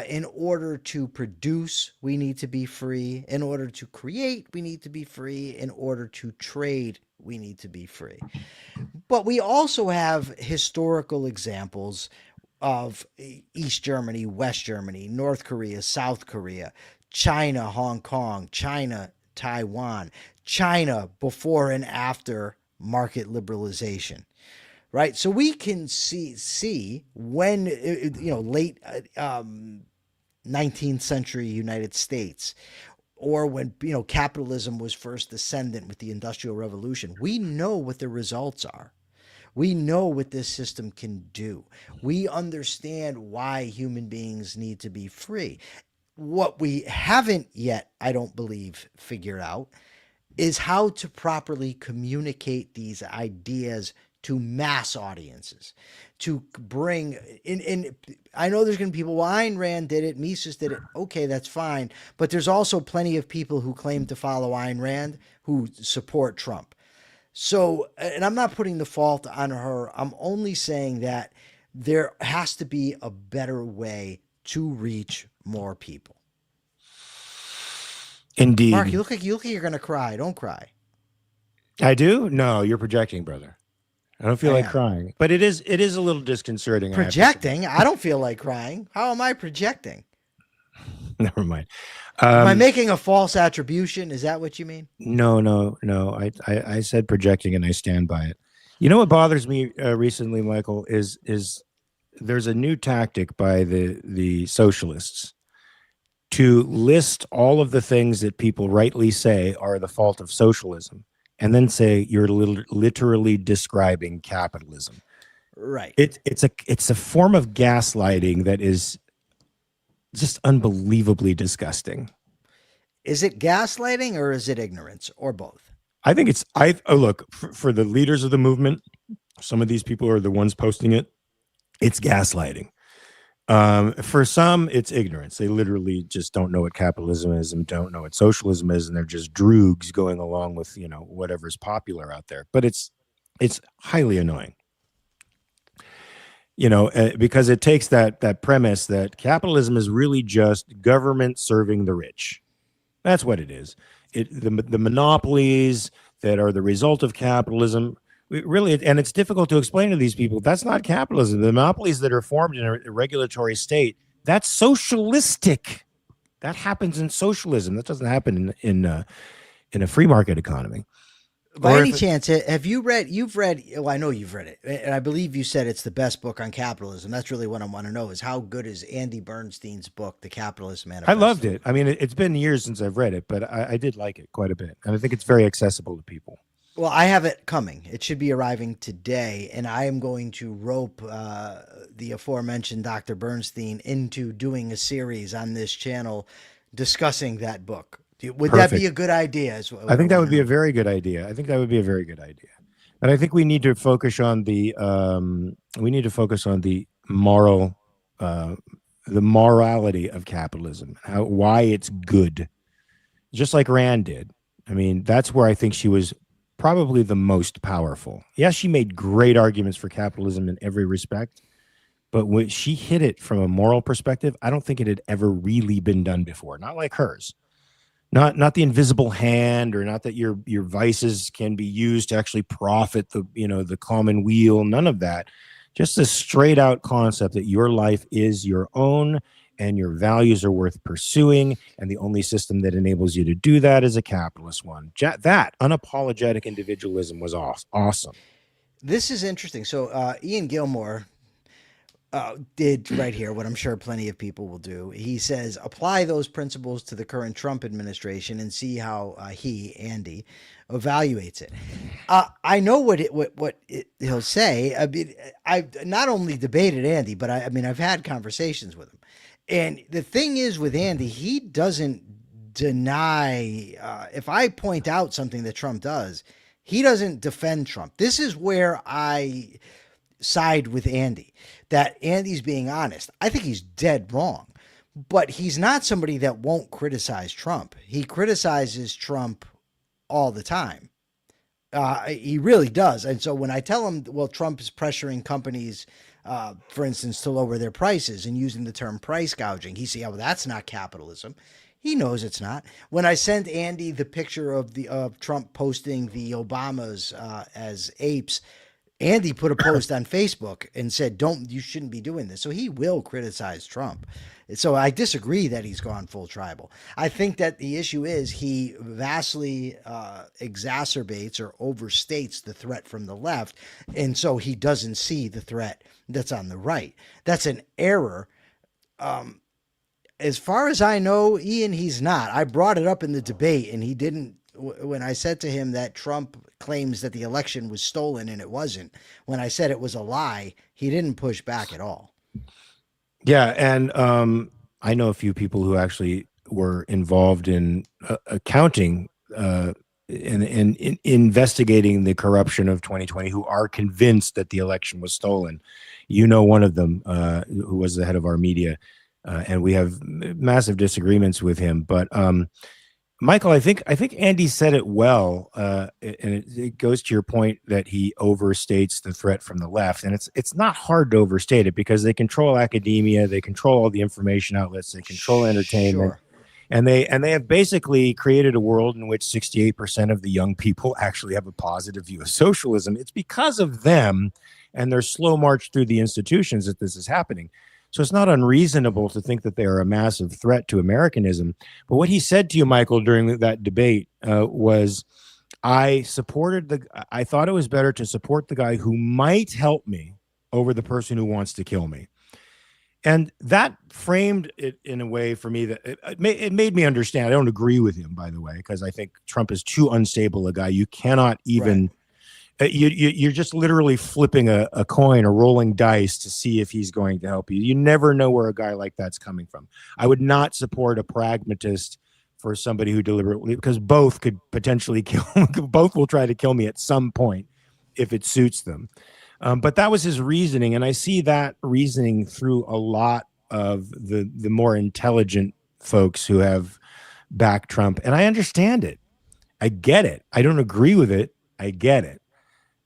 In order to produce, we need to be free. In order to create, we need to be free. In order to trade, we need to be free. But we also have historical examples of East Germany, West Germany, North Korea, South Korea, China, Hong Kong, China, Taiwan, China before and after market liberalization. Right, so we can see when late 19th century United States, or when capitalism was first ascendant with the Industrial Revolution. We know what the results are. We know what this system can do. We understand why human beings need to be free. What we haven't yet, I don't believe, figured out is how to properly communicate these ideas to mass audiences, to bring in. I know there's going to be people, well, Ayn Rand did it, Mises did it. Okay, that's fine. But there's also plenty of people who claim to follow Ayn Rand who support Trump. So, and I'm not putting the fault on her. I'm only saying that there has to be a better way to reach more people. Indeed. Mark, you look like you're going to cry. Don't cry. I do? No, you're projecting, brother. I don't feel like crying, but it is a little disconcerting. Projecting? I don't feel like crying. How am I projecting? Never mind. Am I making a false attribution? Is that what you mean? No. I said projecting, and I stand by it. You know what bothers me recently, Michael, is there's a new tactic by the socialists to list all of the things that people rightly say are the fault of socialism, and then say you're literally describing capitalism. Right. It's a form of gaslighting that is just unbelievably disgusting. Is it gaslighting or is it ignorance or both? I think it's look, for the leaders of the movement, some of these people are the ones posting it. It's gaslighting. For some, it's ignorance. They literally just don't know what capitalism is and don't know what socialism is, and they're just droogs going along with whatever's popular out there. But it's highly annoying, because it takes that premise that capitalism is really just government serving the rich. That's what it is. The monopolies that are the result of capitalism. Really, and it's difficult to explain to these people, that's not capitalism. The monopolies that are formed in a regulatory state, that's socialistic. That happens in socialism. That doesn't happen in a free market economy. By any chance, you've read, well, I know you've read it, and I believe you said it's the best book on capitalism. That's really what I want to know, is how good is Andy Bernstein's book, The Capitalist Manifesto? I loved it. I mean, it's been years since I've read it, but I did like it quite a bit. And I think it's very accessible to people. Well, I have it coming. It should be arriving today, and I am going to rope the aforementioned Dr. Bernstein into doing a series on this channel discussing that book. Would Perfect. That be a good idea? I think that would be a very good idea. But I think we need to focus on the moral, the morality of capitalism, why it's good, just like Rand did. I mean, that's where I think she was probably the most powerful. Yes, she made great arguments for capitalism in every respect, but when she hit it from a moral perspective, I don't think it had ever really been done before. Not like hers. Not the invisible hand, or not that your vices can be used to actually profit the common weal. None of that. Just a straight out concept that your life is your own, and your values are worth pursuing, and the only system that enables you to do that is a capitalist one. That unapologetic individualism was awesome. This is interesting. So Ian Gilmore did right here what I'm sure plenty of people will do. He says, apply those principles to the current Trump administration and see how Andy, evaluates it. I know what he'll say. I mean, I've not only debated Andy, but I've had conversations with him. And the thing is with Andy, he doesn't deny, if I point out something that Trump does, he doesn't defend Trump. This is where I side with Andy, that Andy's being honest. I think he's dead wrong, but he's not somebody that won't criticize Trump. He criticizes Trump all the time. He really does. And so when I tell him, well, Trump is pressuring companies, for instance, to lower their prices and using the term price gouging, he says, oh, well, that's not capitalism. He knows it's not. When I sent Andy the picture of Trump posting the Obamas as apes, Andy put a post on Facebook and said, you shouldn't be doing this. So he will criticize Trump. So I disagree that he's gone full tribal. I think that the issue is he vastly exacerbates or overstates the threat from the left. And so he doesn't see the threat that's on the right. That's an error. As far as I know, Ian, he's not. I brought it up in the debate and he didn't. When I said to him that Trump claims that the election was stolen and it wasn't, when I said it was a lie, he didn't push back at all. Yeah. And I know a few people who actually were involved in accounting and investigating the corruption of 2020 who are convinced that the election was stolen. You know, one of them who was the head of our media, and we have massive disagreements with him. But Michael, I think Andy said it well, and it goes to your point that he overstates the threat from the left, and it's not hard to overstate it because they control academia, they control all the information outlets, they control entertainment, Sure. and they have basically created a world in which 68% of the young people actually have a positive view of socialism. It's because of them and their slow march through the institutions that this is happening. So it's not unreasonable to think that they are a massive threat to Americanism. But what he said to you, Michael, during that debate was, I thought it was better to support the guy who might help me over the person who wants to kill me. And that framed it in a way for me that it made me understand. I don't agree with him, by the way, because I think Trump is too unstable a guy. You cannot even... Right. You're just literally flipping a coin or rolling dice to see if he's going to help you. You never know where a guy like that's coming from. I would not support a pragmatist for somebody who deliberately, because both could potentially both will try to kill me at some point if it suits them. But that was his reasoning. And I see that reasoning through a lot of the more intelligent folks who have backed Trump. And I understand it. I get it. I don't agree with it. I get it.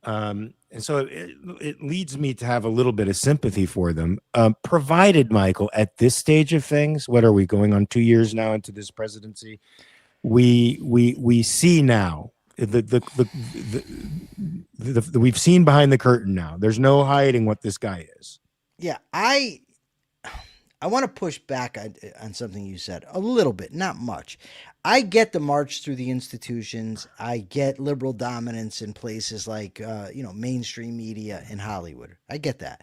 And so it leads me to have a little bit of sympathy for them, provided, Michael, at this stage of things, what are we going on 2 years now into this presidency? We see now we've seen behind the curtain now. There's no hiding what this guy is. Yeah, I want to push back on something you said a little bit, not much. I get the march through the institutions. I get liberal dominance in places like, mainstream media in Hollywood. I get that.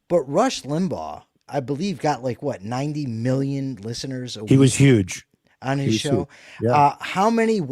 But Rush Limbaugh, I believe, got 90 million listeners a week. He was huge on his show. Yeah. How many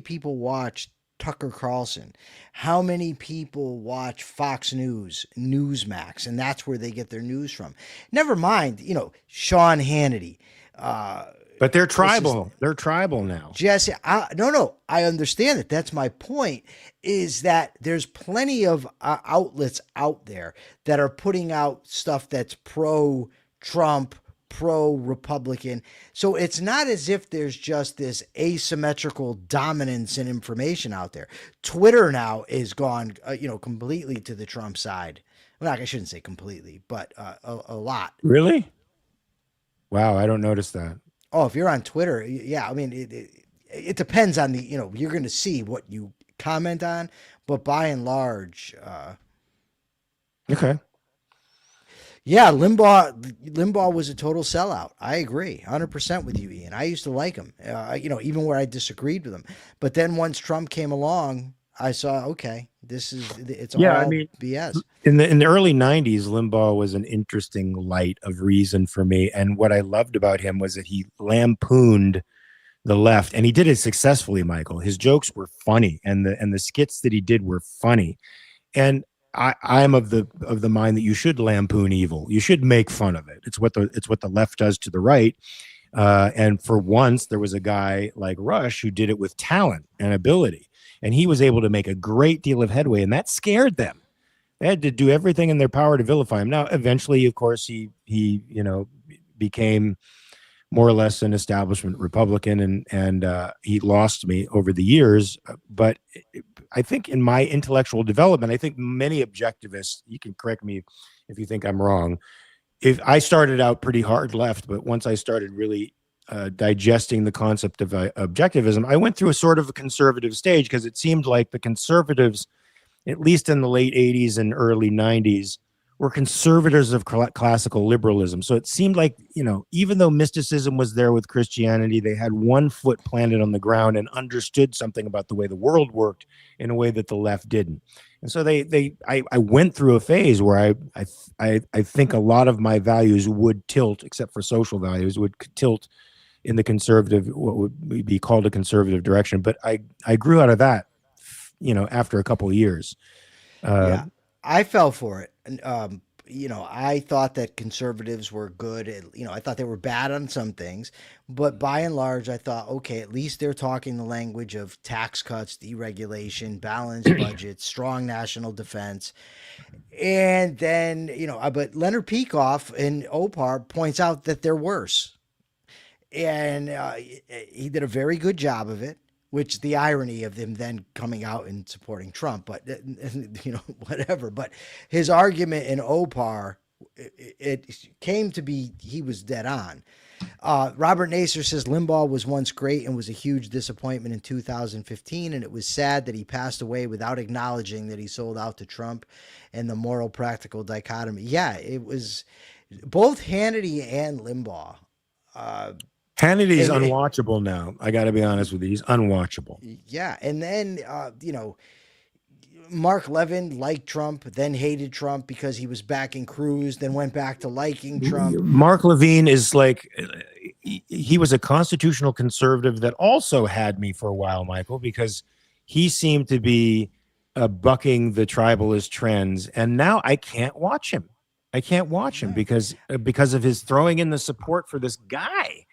people watched Tucker Carlson? How many people watch Fox News, Newsmax, and that's where they get their news from? Never mind, Sean Hannity. But they're tribal. They're tribal now. Jesse, no. I understand it. That's my point, is that there's plenty of outlets out there that are putting out stuff that's pro-Trump, pro-Republican. So it's not as if there's just this asymmetrical dominance in information out there. Twitter now is gone, completely to the Trump side. Well, I shouldn't say completely, but a lot. Really? Wow, I don't notice that. Oh, if you're on Twitter, yeah. I mean, it depends on you're going to see what you comment on, but by and large, okay. Yeah, Limbaugh was a total sellout. I agree, 100% with you, Ian. I used to like him, even where I disagreed with him. But then once Trump came along, I saw, okay, it's Yeah, I all mean, BS. in the early '90s, Limbaugh was an interesting light of reason for me, and what I loved about him was that he lampooned the left, and he did it successfully. Michael, his jokes were funny, and the skits that he did were funny, and I'm of the mind that you should lampoon evil. You should make fun of it. It's what the left does to the right. And for once, there was a guy like Rush who did it with talent and ability, and he was able to make a great deal of headway, and that scared them. They had to do everything in their power to vilify him. Now, eventually, of course, he became more or less an establishment Republican, and he lost me over the years. But I think in my intellectual development, I think many objectivists, you can correct me if you think I'm wrong, if I started out pretty hard left, but once I started really digesting the concept of objectivism, I went through a sort of a conservative stage because it seemed like the conservatives, at least in the late 80s and early 90s, were conservators of classical liberalism. So it seemed like, even though mysticism was there with Christianity, they had one foot planted on the ground and understood something about the way the world worked in a way that the left didn't. And so I went through a phase where I think a lot of my values would tilt, except for social values, would tilt in the conservative, what would be called a conservative direction. But I grew out of that, after a couple of years. Yeah, I fell for it. And, I thought that conservatives were good. I thought they were bad on some things, but by and large, I thought, okay, at least they're talking the language of tax cuts, deregulation, balanced budgets, strong national defense. And then, but Leonard Peikoff in OPAR points out that they're worse. And he did a very good job of it. Which the irony of him then coming out and supporting Trump, but whatever. But his argument in OPAR, it came to be he was dead on. Robert Naser says Limbaugh was once great and was a huge disappointment in 2015, and it was sad that he passed away without acknowledging that he sold out to Trump and the moral practical dichotomy. Yeah, it was both Hannity and Limbaugh. Hannity's unwatchable now. I got to be honest with you. He's unwatchable. Yeah. And then, Mark Levin liked Trump, then hated Trump because he was backing Cruz, then went back to liking Trump. Mark Levin is like, he was a constitutional conservative that also had me for a while, Michael, because he seemed to be bucking the tribalist trends. And now I can't watch him. because of his throwing in the support for this guy.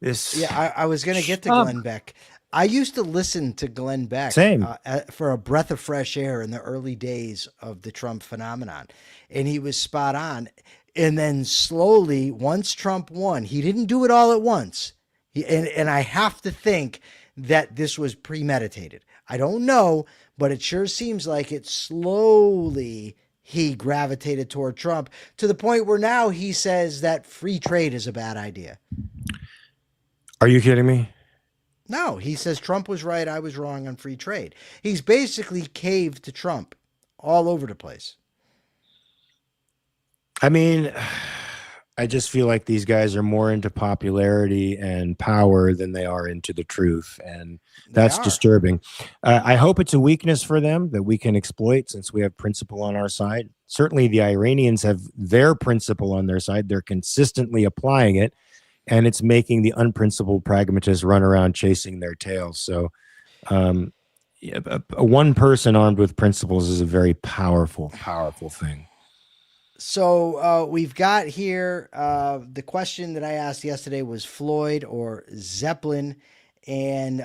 I was going to get to Glenn Beck. I used to listen to Glenn Beck for a breath of fresh air in the early days of the Trump phenomenon. And he was spot on. And then slowly, once Trump won, he didn't do it all at once. And I have to think that this was premeditated. I don't know, but it sure seems like it slowly he gravitated toward Trump to the point where now he says that free trade is a bad idea. Are you kidding me? No, he says Trump was right, I was wrong on free trade. He's basically caved to Trump all over the place. I mean, I just feel like these guys are more into popularity and power than they are into the truth, and that's disturbing. I hope it's a weakness for them that we can exploit since we have principle on our side. Certainly the Iranians have their principle on their side. They're consistently applying it. And it's making the unprincipled pragmatists run around chasing their tails. So a one person armed with principles is a very powerful, powerful thing. So we've got here the question that I asked yesterday was Floyd or Zeppelin. And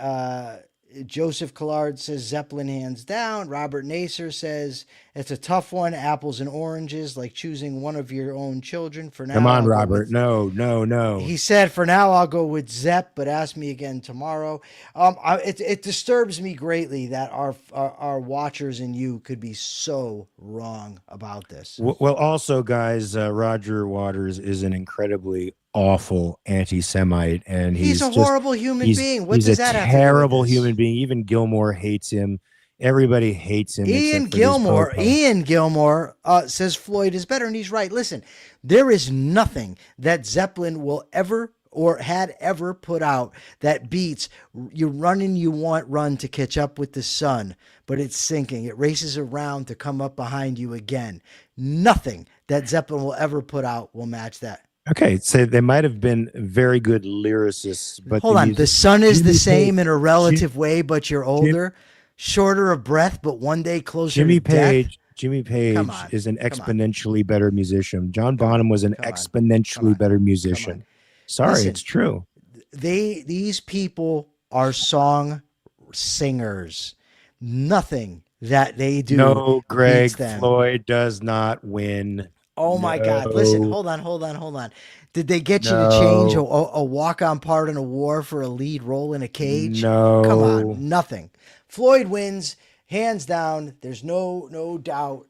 Joseph Collard says Zeppelin hands down. Robert Naser says it's a tough one. Apples and oranges, like choosing one of your own children. For now, come on, Robert. No. He said, for now, I'll go with Zepp, but ask me again tomorrow. It disturbs me greatly that our watchers and you could be so wrong about this. Well, also, guys, Roger Waters is an incredibly awful anti-Semite, and he's a horrible human being. What does that have to do with this? He's a terrible human being. Even Gilmore hates him. Everybody hates him. except for these po-pos. Ian Gilmore says Floyd is better, and he's right. Listen, there is nothing that Zeppelin will ever or had ever put out that beats "You Running, You Want Run to Catch Up with the Sun," but it's sinking. It races around to come up behind you again. Nothing that Zeppelin will ever put out will match that. Okay, so they might have been very good lyricists, but Hold on. The sun is Jimmy the same Page- in a relative way, but you're older, shorter of breath, but one day closer to death. Jimmy Page Come on, is an come on. exponentially better musician. John Bonham was an Come on, exponentially come on, better come musician. on. Sorry, Listen, it's true. These people are song singers. Nothing that they do No, Greg, beats them. Floyd does not win. Oh my God. No. Listen, hold on. Did they get you to No. change a walk-on part in a war for a lead role in a cage? No. Come on, nothing. Floyd wins, hands down. There's no doubt.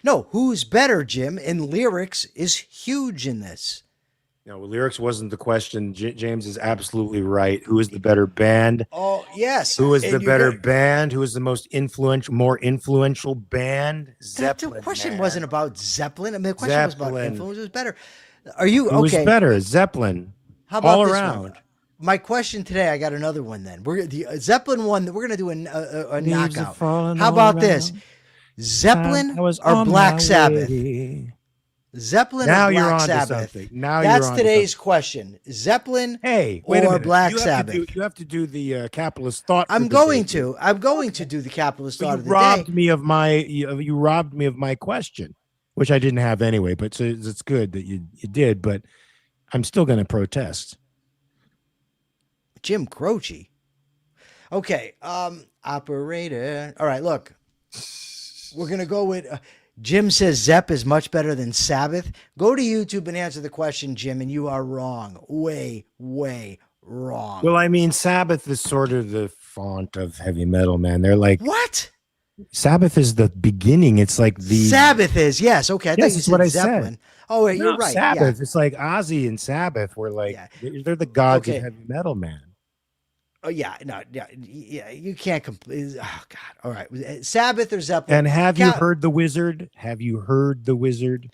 No, who's better, Jim? And lyrics is huge in this. No, lyrics wasn't the question. James is absolutely right. Who is the better band? Oh, yes. Who is And the you're better gonna- band? Who is the most more influential band? Zeppelin. The question man. wasn't about Zeppelin. I mean, the question was about Zeppelin. influence. Who's better? Are you Who is okay? better? Zeppelin. How about all this around? one? My question today. I got another one. Then we're the Zeppelin one. We're gonna do a Leaves are knockout. falling How all about this? around. Zeppelin I was or on Black my Sabbath? way. Zeppelin Now or you're Black on to Sabbath? something. Now That's you're on to today's question. Zeppelin Hey, wait a or minute. Black you have Sabbath? To you have to do the capitalist thought. I'm for the going day. to. I'm going to do the capitalist But thought you of the robbed day. me of my. You robbed me of my question, which I didn't have anyway. But so it's good that you did. But I'm still going to protest. Jim Croce. Okay, operator. All right, look. We're going to go with Jim says Zepp is much better than Sabbath. Go to YouTube and answer the question, Jim, and you are wrong. Way, way wrong. Well, I mean, Sabbath is sort of the font of heavy metal, man. They're like What? Sabbath is the beginning. It's like the Sabbath is, yes. Okay, I thought Yes, you that's said what I Zeppelin. said. Oh, wait, No, you're right. Sabbath. It's like Ozzy and Sabbath were like Yeah. they're the gods Okay. of heavy metal, man. Oh, yeah. No, yeah. You can't complete. Oh, God. All right. Sabbath or Zeppelin? And have you heard the Wizard? Have you heard the Wizard?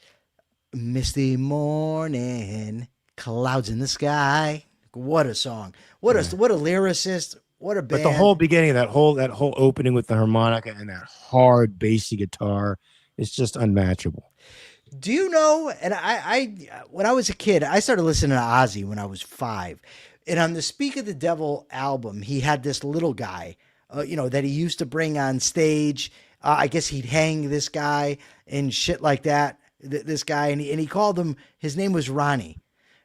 Misty morning, clouds in the sky. What a song! What a lyricist! What a band! But the whole beginning, that whole opening with the harmonica and that hard bassy guitar, is just unmatchable. Do you know? And I when I was a kid, I started listening to Ozzy when I was 5, and on the Speak of the Devil album, he had this little guy, that he used to bring on stage. I guess he'd hang this guy and shit like that. This guy, and he called him. His name was Ronnie.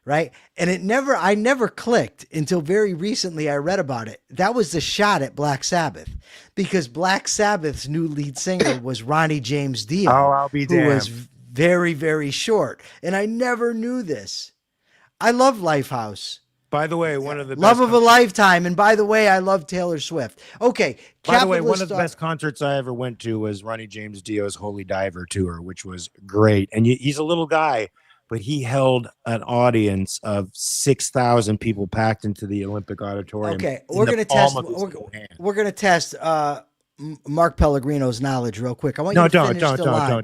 Right. And I never clicked until very recently I read about it. That was the shot at Black Sabbath, because Black Sabbath's new lead singer was Ronnie James Dio. Oh, I'll be who was damned. very, very short. And I never knew this. I love Lifehouse. By the way, one of the Love best of a lifetime. And by the way, I love Taylor Swift. Okay. By the way, one capitalist of the thought- best concerts I ever went to was Ronnie James Dio's Holy Diver tour, which was great. And he's a little guy, but he held an audience of 6,000 people packed into the Olympic Auditorium. Okay, in we're the gonna palm test. of his little hand. We're gonna test Mark Pellegrino's knowledge real quick. I want No, you to don't, finish don't, the don't, line.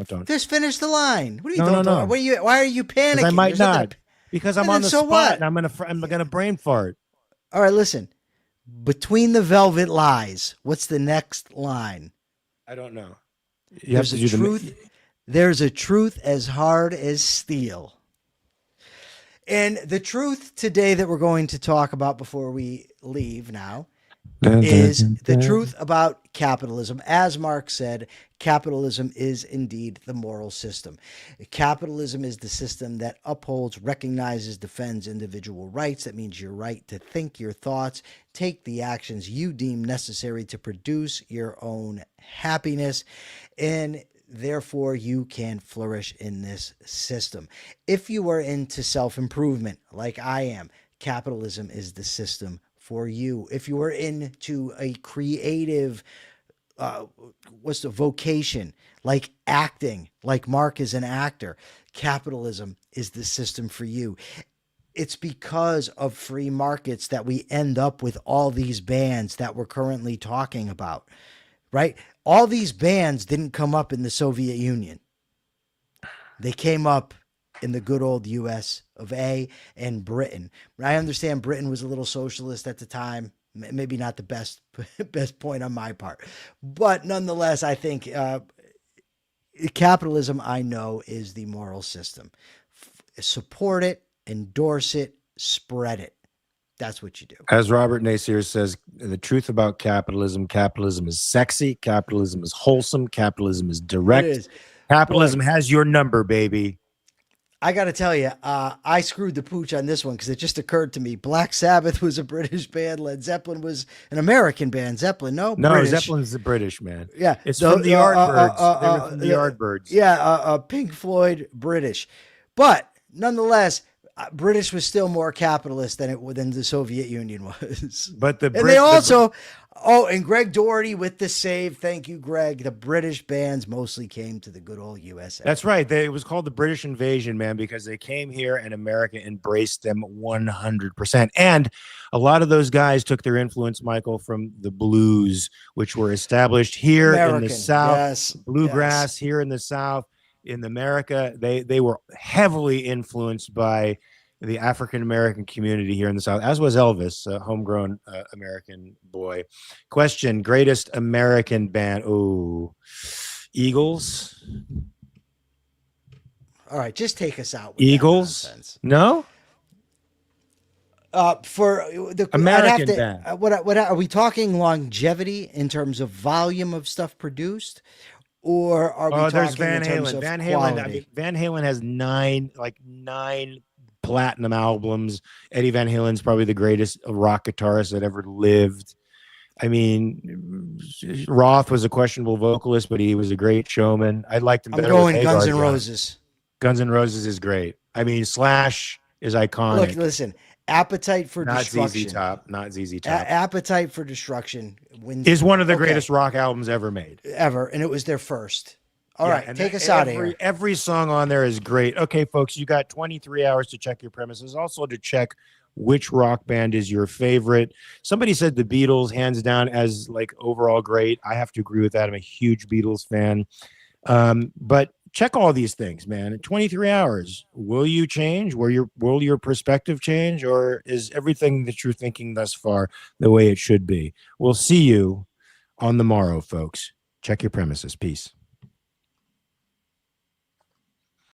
don't. Just finish the line. What are you No, doing? no, no. What are you? Why are you panicking? Because I might There's nothing not. to- Because I'm And on then the so spot what? and I'm gonna brain fart. All right, listen. Between the velvet lies. What's the next line? I don't know. You have There's to a do the truth. There's a truth as hard as steel. And the truth today that we're going to talk about before we leave now is the truth about capitalism. As Marx said, capitalism is indeed the moral system. Capitalism is the system that upholds, recognizes, defends individual rights. That means your right to think your thoughts, take the actions you deem necessary to produce your own happiness, and therefore you can flourish in this system. If you are into self-improvement like I am, capitalism is the system for you. If you are into a creative vocation like acting, like Mark is an actor, capitalism is the system for you. It's because of free markets that we end up with all these bands that we're currently talking about. right? All these bands didn't come up in the Soviet Union. They came up in the good old US of A and Britain. I understand Britain was a little socialist at the time. Maybe not the best point on my part. But nonetheless, I think capitalism, I know, is the moral system. Support it, endorse it, spread it. That's what you do. As Robert Nasir says, the truth about capitalism is sexy. Capitalism is wholesome. Capitalism is direct. It is. Capitalism has your number, baby. I got to tell you, I screwed the pooch on this one because it just occurred to me. Black Sabbath was a British band. Led Zeppelin was an American band. Zeppelin, no, British. Zeppelin's the British, man. Yeah, it's from the Yardbirds. They were from the Yardbirds. Yeah, Pink Floyd, British, but nonetheless, British was still more capitalist than the Soviet Union was. But they also. And Greg Doherty with the save. Thank you, Greg. The British bands mostly came to the good old USA. That's right. It was called the British Invasion, man, because they came here and America embraced them 100%. And a lot of those guys took their influence, Michael, from the blues, which were established here in the South. Yes, bluegrass here in the South. In America, they were heavily influenced by the African-American community here in the South, as was Elvis, a homegrown American boy. Question, greatest American band? Oh, Eagles. All right, just take us out with Eagles? No? For the American band. What are we talking longevity in terms of volume of stuff produced? Or are we talking Van in terms Halen. of Van quality? Halen. Van Halen has nine platinum albums. Eddie Van Halen's probably the greatest rock guitarist that ever lived. I mean, Roth was a questionable vocalist, but he was a great showman. I liked him better. I'm going with Guns Hagar N' John. Roses. Guns N' Roses is great. I mean, Slash is iconic. Look, listen. Appetite for Destruction. Not ZZ Top. Appetite for Destruction is one of the greatest rock albums ever made. Ever, and it was their first. All right, take us out of here. Every song on there is great. Okay, folks, you got 23 hours to check your premises. Also to check which rock band is your favorite. Somebody said the Beatles, hands down, as like overall great. I have to agree with that. I'm a huge Beatles fan. But check all these things, man. In 23 hours, will you change? Will your perspective change? Or is everything that you're thinking thus far the way it should be? We'll see you on the morrow, folks. Check your premises. Peace.